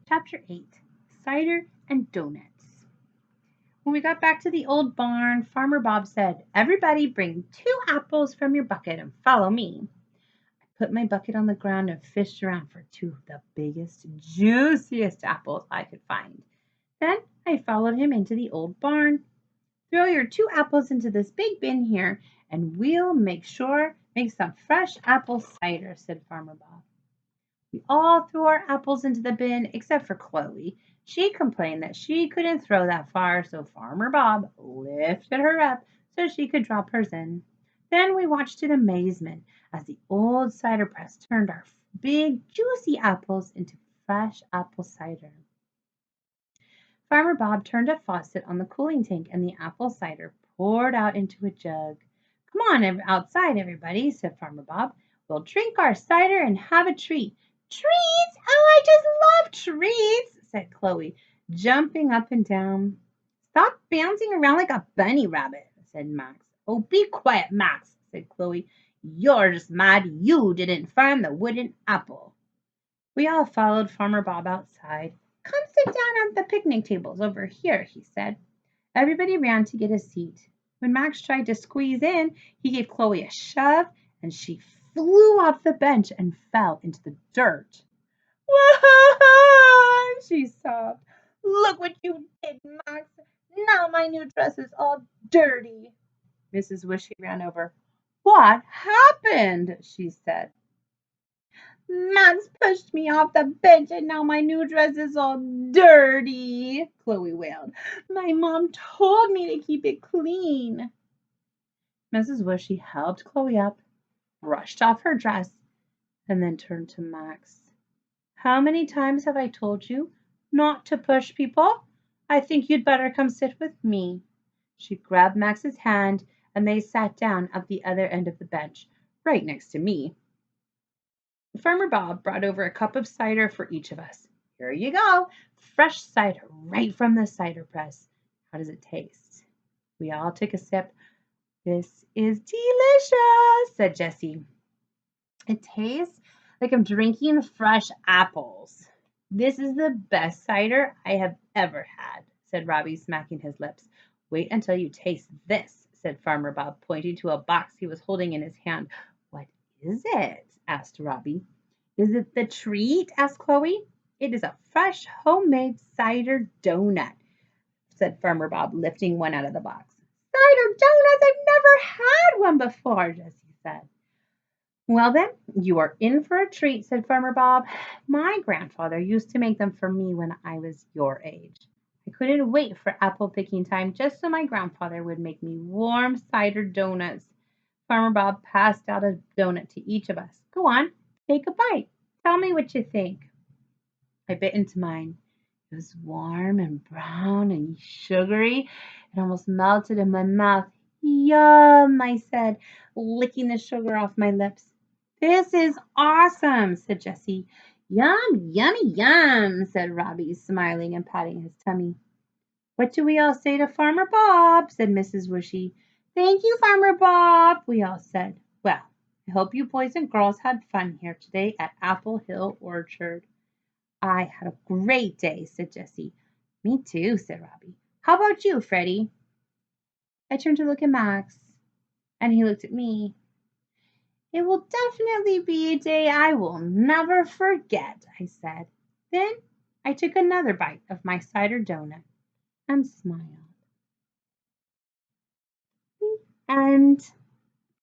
Chapter 8 Cider and Donuts. When we got back to the old barn, Farmer Bob said, "Everybody bring 2 apples from your bucket and follow me." I put my bucket on the ground and fished around for 2 of the biggest, juiciest apples I could find. Then I followed him into the old barn. "Throw your 2 apples into this big bin here, and we'll make some fresh apple cider," said Farmer Bob. We all threw our apples into the bin except for Chloe. She complained that she couldn't throw that far, so Farmer Bob lifted her up so she could drop hers in. Then we watched in amazement as the old cider press turned our big, juicy apples into fresh apple cider. Farmer Bob turned a faucet on the cooling tank and the apple cider poured out into a jug. "Come on outside, everybody," said Farmer Bob. "We'll drink our cider and have a treat." "Treats! Oh, I just love treats," said Chloe, jumping up and down. "Stop bouncing around like a bunny rabbit," said Max. "Oh, be quiet, Max," said Chloe. "You're just mad you didn't find the wooden apple." We all followed Farmer Bob outside. "Come sit down at the picnic tables over here," he said. Everybody ran to get a seat. When Max tried to squeeze in, he gave Chloe a shove, and she flew off the bench and fell into the dirt. "Wah!" she sobbed. "Look what you did, Max. Now my new dress is all dirty." Mrs. Wishy ran over. "What happened?" she said. "Max pushed me off the bench and now my new dress is all dirty," Chloe wailed. "My mom told me to keep it clean." Mrs. Wishy helped Chloe up, brushed off her dress, and then turned to Max. "How many times have I told you not to push people? I think you'd better come sit with me." She grabbed Max's hand and they sat down at the other end of the bench, right next to me. Farmer Bob brought over a cup of cider for each of us. "Here you go, fresh cider right from the cider press. How does it taste?" We all took a sip. "This is delicious," said Jessie. "It tastes like I'm drinking fresh apples." "This is the best cider I have ever had," said Robbie, smacking his lips. "Wait until you taste this," said Farmer Bob, pointing to a box he was holding in his hand. "What is it?" asked Robbie. "Is it the treat?" asked Chloe. "It is a fresh homemade cider donut," said Farmer Bob, lifting one out of the box. "Cider donuts! I've never had one before," Jessie said. "Well, then, you are in for a treat," said Farmer Bob. "My grandfather used to make them for me when I was your age. I couldn't wait for apple picking time just so my grandfather would make me warm cider donuts." Farmer Bob passed out a donut to each of us. "Go on, take a bite. Tell me what you think." I bit into mine. It was warm and brown and sugary. It almost melted in my mouth. "Yum," I said, licking the sugar off my lips. "This is awesome," said Jessie. "Yum, yummy, yum," said Robbie, smiling and patting his tummy. "What do we all say to Farmer Bob?" said Mrs. Wishy. "Thank you, Farmer Bob," we all said. "Well, I hope you boys and girls had fun here today at Apple Hill Orchard." "I had a great day," said Jessie. "Me too," said Robbie. "How about you, Freddie?" I turned to look at Max, and he looked at me. "It will definitely be a day I will never forget," I said. Then I took another bite of my cider donut and smiled. And